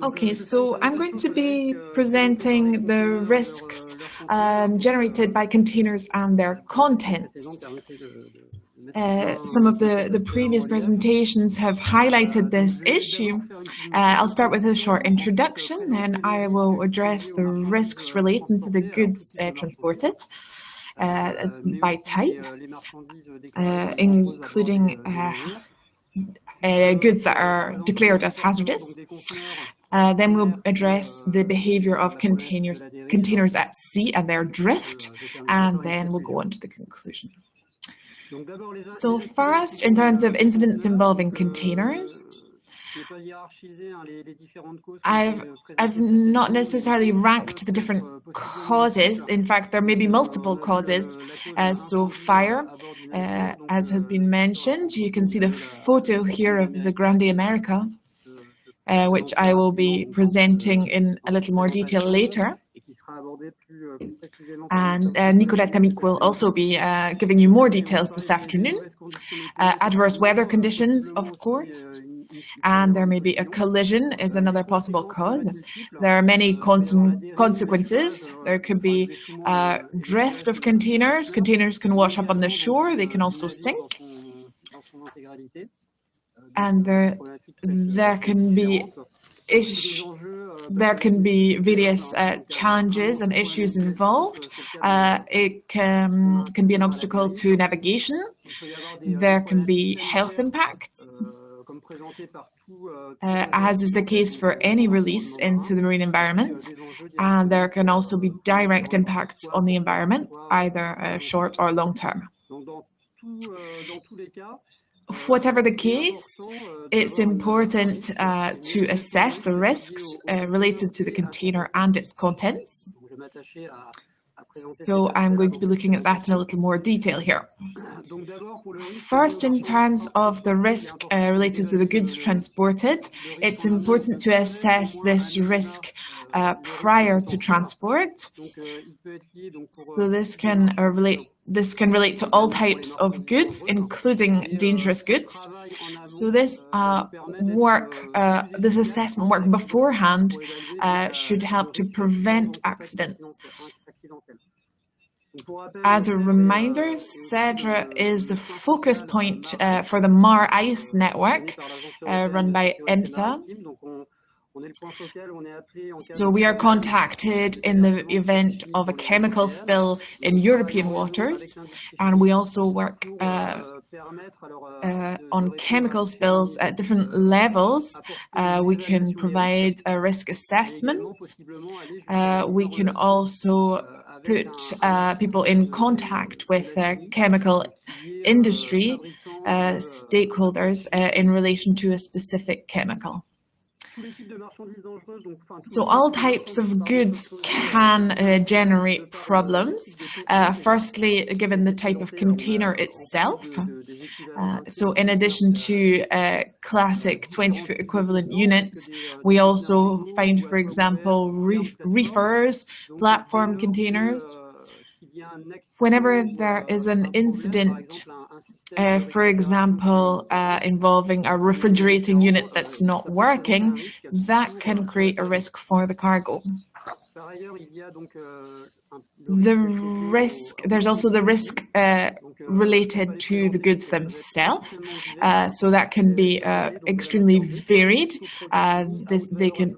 Okay, so I'm going to be presenting the risks generated by containers and their contents. Some of the previous presentations have highlighted this issue. I'll start with a short introduction, and I will address the risks relating to the goods transported by type, including goods that are declared as hazardous. Then we'll address the behaviour of containers at sea and their drift, and then we'll go on to the conclusion. So first, in terms of incidents involving containers, I've not necessarily ranked the different causes. In fact, there may be multiple causes. So fire, as has been mentioned, you can see the photo here of the Grande America, which I will be presenting in a little more detail later. And Nicolas Tamic will also be giving you more details this afternoon. Adverse weather conditions, of course, and there may be a collision is another possible cause. There are many consequences. There could be drift of containers. Containers can wash up on the shore. They can also sink. And there can be various challenges and issues involved. It can be an obstacle to navigation. There can be health impacts, as is the case for any release into the marine environment. And there can also be direct impacts on the environment, either short or long term. Whatever the case, it's important to assess the risks related to the container and its contents. So I'm going to be looking at that in a little more detail here. First, in terms of the risk related to the goods transported, it's important to assess this risk prior to transport. So this can relate to all types of goods, including dangerous goods. So this assessment work beforehand should help to prevent accidents. As a reminder, Cedre is the focus point for the MAR ICE network run by EMSA. So we are contacted in the event of a chemical spill in European waters, and we also work on chemical spills at different levels. We can provide a risk assessment. We can also put people in contact with chemical industry stakeholders in relation to a specific chemical. So all types of goods can generate problems. Firstly, given the type of container itself. So in addition to classic 20-foot equivalent units, we also find, for example, reefers, platform containers. Whenever there is an incident, for example, involving a refrigerating unit that's not working, that can create a risk for the cargo. There's also the risk related to the goods themselves. So that can be extremely varied.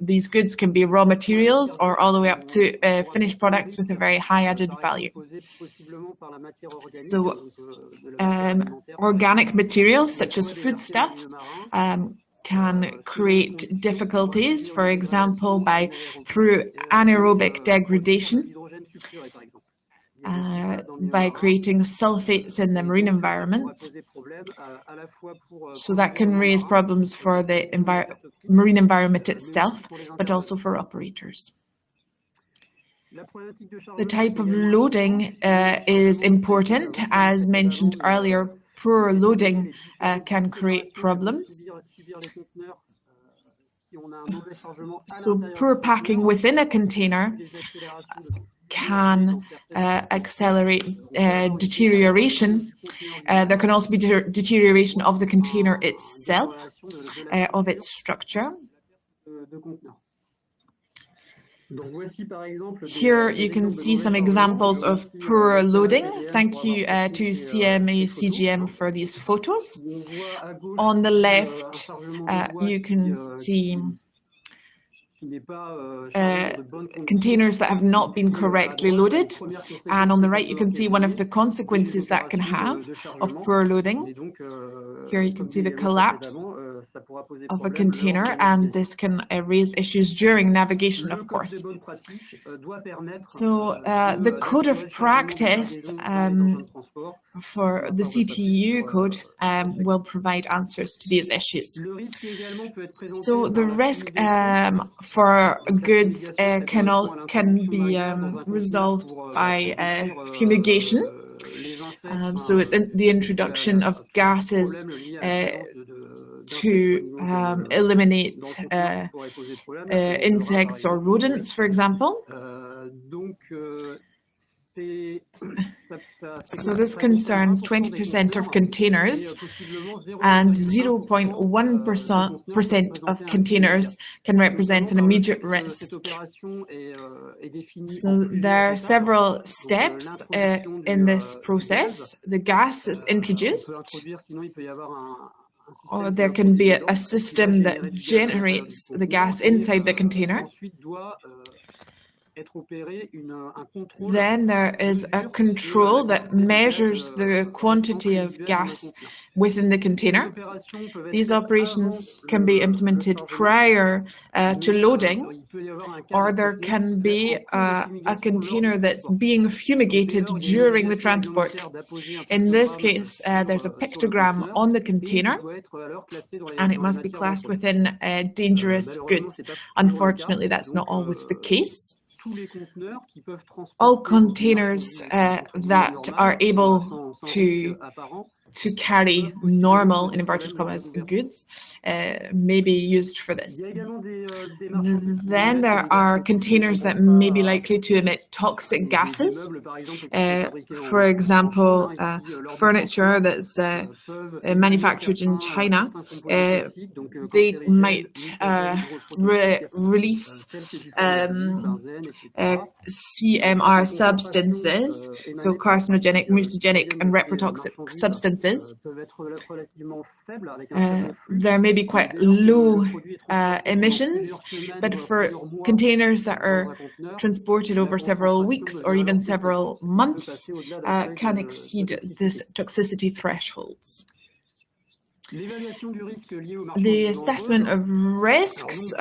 These goods can be raw materials or all the way up to finished products with a very high added value. So organic materials such as foodstuffs can create difficulties, for example, through anaerobic degradation, by creating sulfates in the marine environment. So that can raise problems for the marine environment itself, but also for operators. The type of loading is important. As mentioned earlier, poor loading can create problems. So poor packing within a container can accelerate deterioration. There can also be deterioration of the container itself, of its structure. Here you can see some examples of poor loading. Thank you to CMA CGM for these photos. On the left, you can see containers that have not been correctly loaded, and on the right you can see one of the consequences that can have of poor loading. Here you can see the collapse of a container, and this can raise issues during navigation, of course. So the code of practice for the CTU code will provide answers to these issues. So the risk for goods can be resolved by fumigation. So it's the introduction of gases to eliminate insects or rodents, for example. So this concerns 20% of containers, and 0.1% of containers can represent an immediate risk. So there are several steps in this process. The gas is introduced, or there can be a system that generates the gas inside the container. Then there is a control that measures the quantity of gas within the container. These operations can be implemented prior to loading, or there can be a container that's being fumigated during the transport. In this case, there's a pictogram on the container, and it must be classed within dangerous goods. Unfortunately, that's not always the case. All containers that are able to carry normal, in inverted commas, goods may be used for this. Then there are containers that may be likely to emit toxic gases. For example, furniture that's manufactured in China, they might release CMR substances, so carcinogenic, mutagenic, and reprotoxic substances. There may be quite low emissions, but for containers that are transported over several weeks or even several months can exceed this toxicity thresholds. The assessment of risks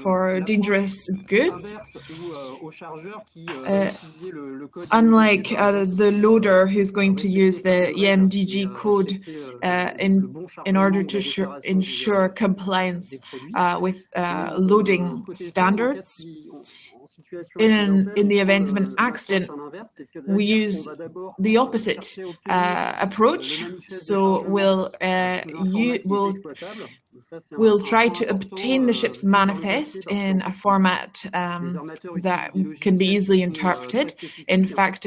for dangerous goods, unlike the loader who's going to use the EMDG code in order to ensure compliance with loading standards. In the event of an accident, we use the opposite approach. So we'll try to obtain the ship's manifest in a format that can be easily interpreted. In fact,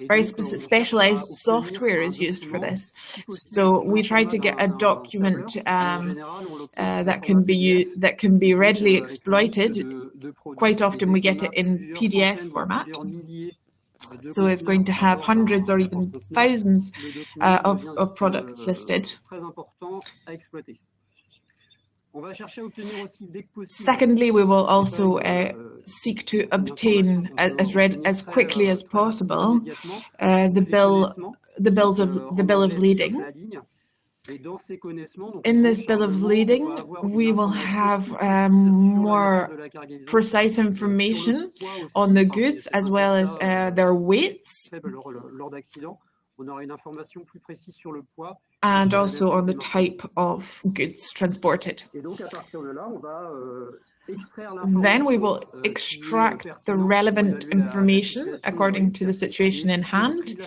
very specialized software is used for this. So we try to get a document that can be readily exploited. Quite often we get it in PDF format. So it's going to have hundreds or even thousands of products listed. Secondly, we will also seek to obtain as quickly as possible the bill of lading. In this bill of lading, we will have more precise information on the goods as well as their weights, and also on the type of goods transported. Then we will extract the relevant information according to the situation in hand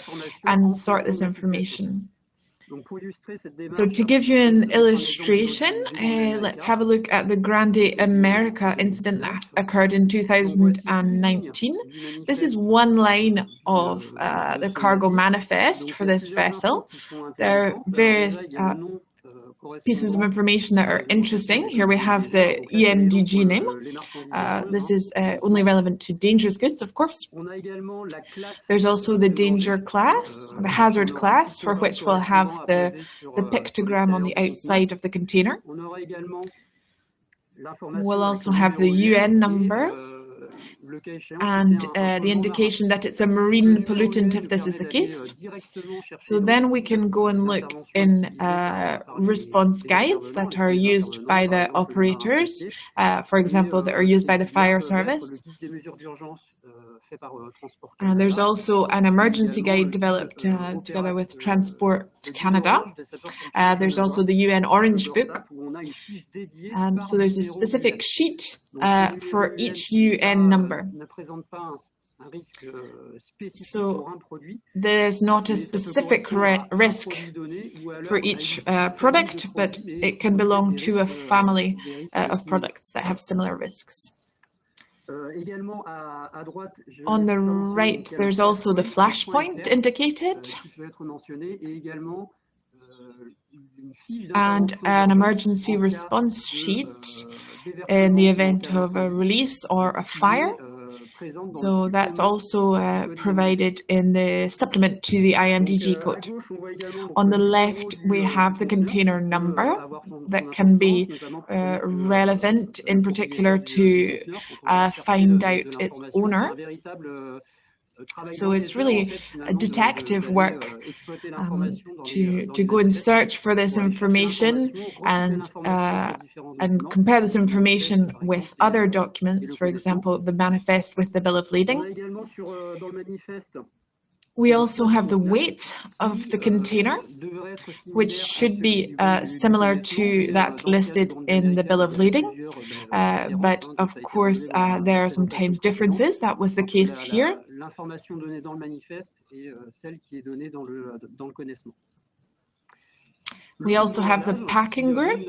and sort this information. So to give you an illustration, let's have a look at the Grande America incident that occurred in 2019. This is one line of the cargo manifest for this vessel. There are various pieces of information that are interesting. Here we have the EMDG name. This is only relevant to dangerous goods, of course. There's also the danger class, the hazard class, for which we'll have the pictogram on the outside of the container. We'll also have the UN number and the indication that it's a marine pollutant if this is the case. So then we can go and look in response guides that are used by the operators, for example, that are used by the fire service. And there's also an emergency guide developed together with Transport Canada. There's also the UN Orange Book. So there's a specific sheet for each UN number. So there's not a specific risk for each product, but it can belong to a family of products that have similar risks. On the right, there's also the flashpoint indicated, and an emergency response sheet in the event of a release or a fire. So that's also provided in the supplement to the IMDG code. On the left, we have the container number that can be relevant, in particular, to find out its owner. So it's really a detective work to go and search for this information and compare this information with other documents, for example, the manifest with the bill of lading. We also have the weight of the container, which should be similar to that listed in the bill of lading. But of course, there are sometimes differences. That was the case here. We also have the packing group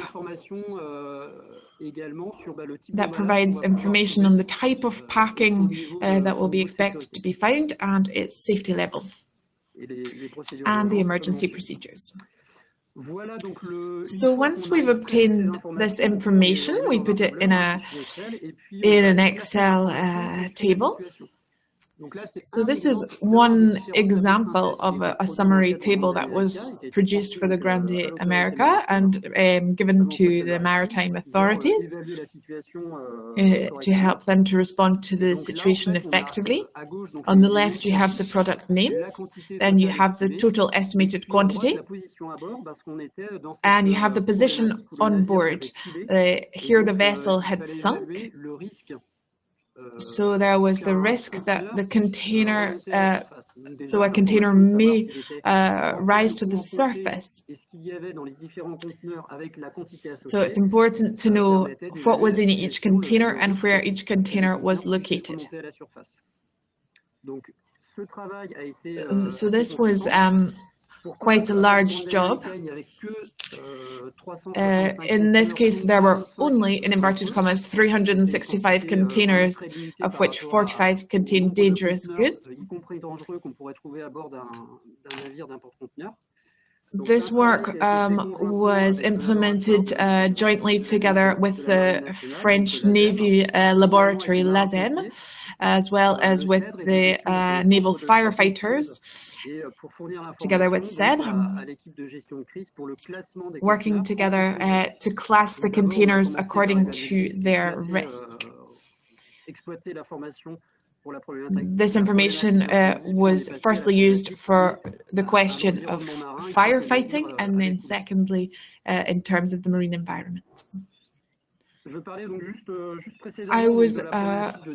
that provides information on the type of packing that will be expected to be found and its safety level, and the emergency procedures. So once we've obtained this information, we put it in an Excel table. So this is one example of a summary table that was produced for the Grande America and given to the maritime authorities to help them to respond to the situation effectively. On the left, you have the product names, then you have the total estimated quantity, and you have the position on board. Here the vessel had sunk. So there was the risk that the container, so a container may rise to the surface. So it's important to know what was in each container and where each container was located. So this was quite a large job. In this case, there were only, in inverted commas, 365 containers, of which 45 contained dangerous goods. This work was implemented jointly together with the French Navy laboratory LASEM, as well as with the naval firefighters, together with Cedre, working together to class the containers according to their risk. This information was firstly used for the question of firefighting, and then secondly in terms of the marine environment. I was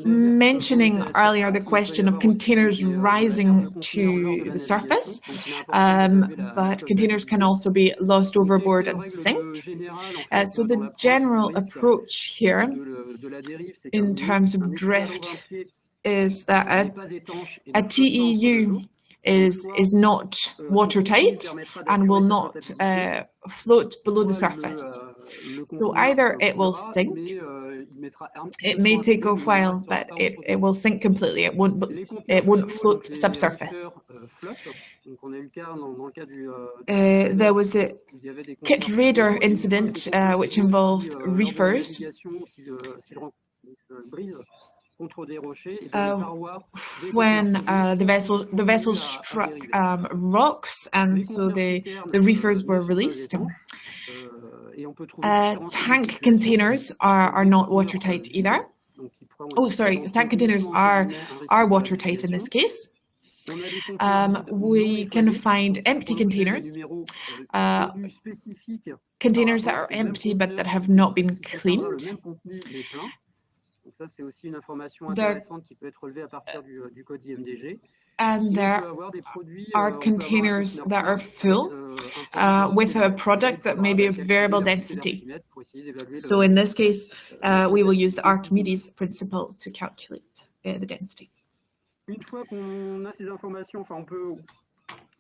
mentioning earlier the question of containers rising to the surface, but containers can also be lost overboard and sink. So the general approach here in terms of drift is that a TEU is not watertight and will not float below the surface. So either it will sink, it may take a while, but it will sink completely. It won't float subsurface. There was the kit radar incident, which involved reefers. When the vessel struck rocks, and so the reefers were released. Tank containers are not watertight either. Oh, sorry, tank containers are watertight in this case. We can find empty containers, containers that are empty but that have not been cleaned. And there are containers that are full with a product that may be of variable density. So in this case, we will use the Archimedes principle to calculate the density.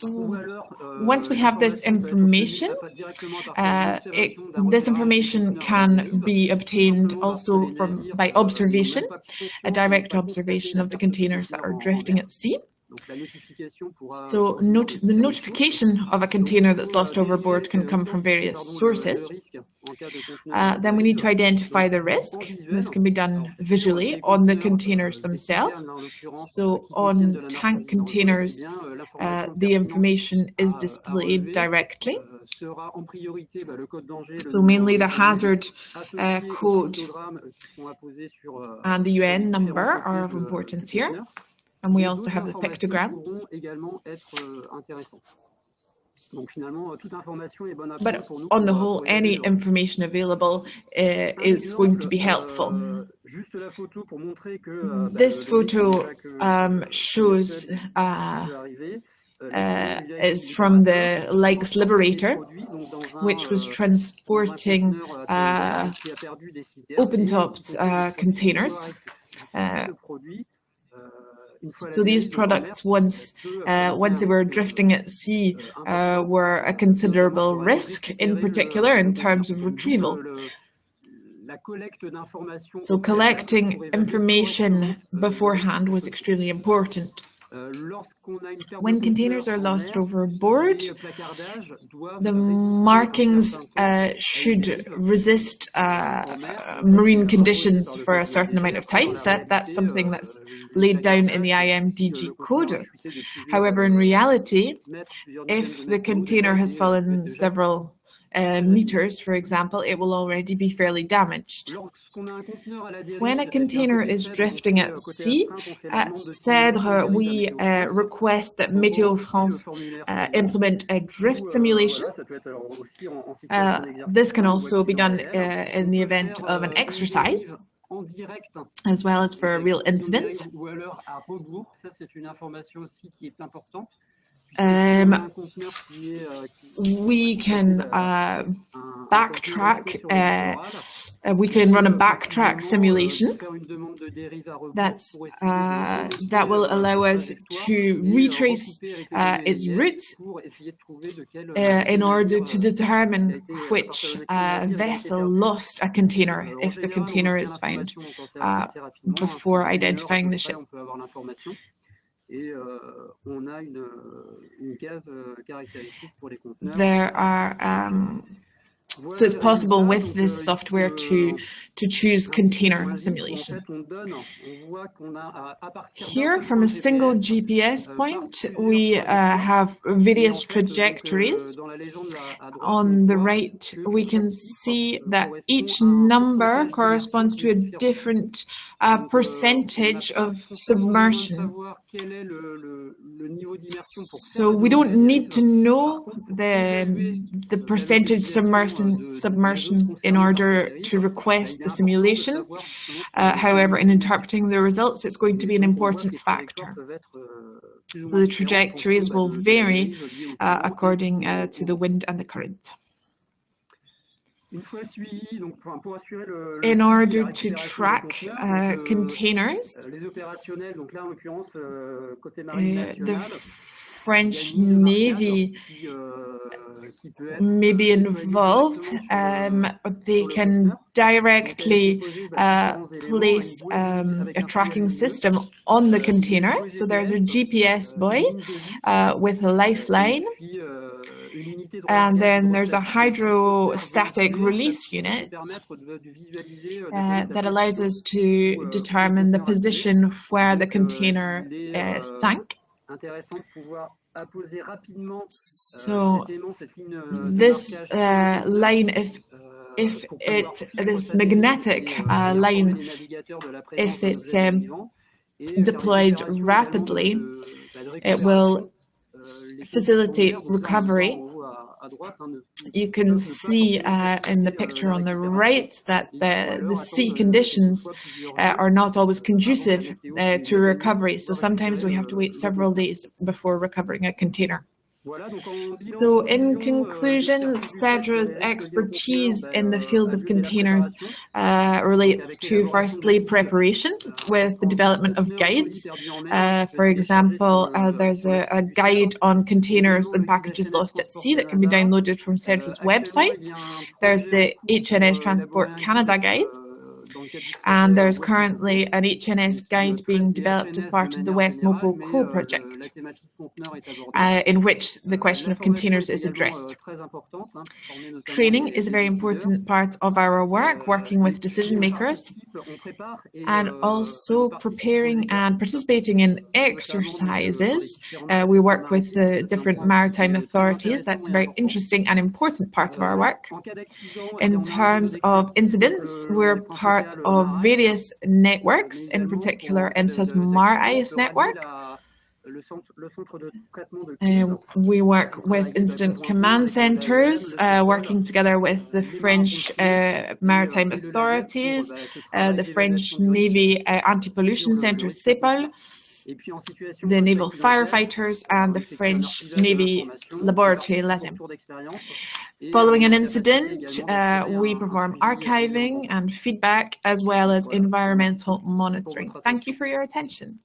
Once we have this information, this information can be obtained also by observation, a direct observation of the containers that are drifting at sea. So the notification of a container that's lost overboard can come from various sources. Then we need to identify the risk. This can be done visually on the containers themselves. So on tank containers, the information is displayed directly. So mainly the hazard code and the UN number are of importance here. And we also have the pictograms. But on the whole, any information available is going to be helpful. This photo shows is from the Likes Liberator, which was transporting open-topped containers. So these products, once they were drifting at sea, were a considerable risk, in particular in terms of retrieval. So collecting information beforehand was extremely important. When containers are lost overboard, the markings should resist marine conditions for a certain amount of time. So that's something that's laid down in the IMDG code. However, in reality, if the container has fallen several meters, for example, it will already be fairly damaged. When a container is drifting at sea, at Cedre, we request that Météo France implement a drift simulation. This can also be done in the event of an exercise, as well as for a real incident. We can backtrack. We can run a backtrack simulation. That will allow us to retrace its route in order to determine which vessel lost a container, if the container is found, before identifying the ship. There are so it's possible with this software to choose container simulation. Here, from a single GPS point, we have various trajectories. On the right, we can see that each number corresponds to a different percentage of submersion. So we don't need to know the percentage submersion in order to request the simulation. However, in interpreting the results, it's going to be an important factor. So the trajectories will vary according to the wind and the current. In order to track containers, the French Navy may be involved. They can directly place a tracking system on the container. So there's a GPS buoy with a lifeline. And then there's a hydrostatic release unit that allows us to determine the position where the container sank. So this line, this magnetic line, if it's deployed rapidly, it will facilitate recovery. You can see in the picture on the right that the sea conditions are not always conducive to recovery. So sometimes we have to wait several days before recovering a container. So in conclusion, Cedre's expertise in the field of containers relates to, firstly, preparation with the development of guides. For example, there's a guide on containers and packages lost at sea that can be downloaded from Cedre's website. There's the HNS Transport Canada guide. And there's currently an HNS guide being developed as part of the West Mobile Co project, in which the question of containers is addressed. Training is a very important part of our work, working with decision makers, and also preparing and participating in exercises. We work with the different maritime authorities. That's a very interesting and important part of our work. In terms of incidents, we're part of various networks, in particular EMSA's MAR-ICE network. We work with incident command centers, working together with the French maritime authorities, the French Navy Anti-Pollution Center, CEPOL, the naval firefighters, and the French Navy Laboratory, LASEM. Following an incident, we perform archiving and feedback, as well as environmental monitoring. Thank you for your attention.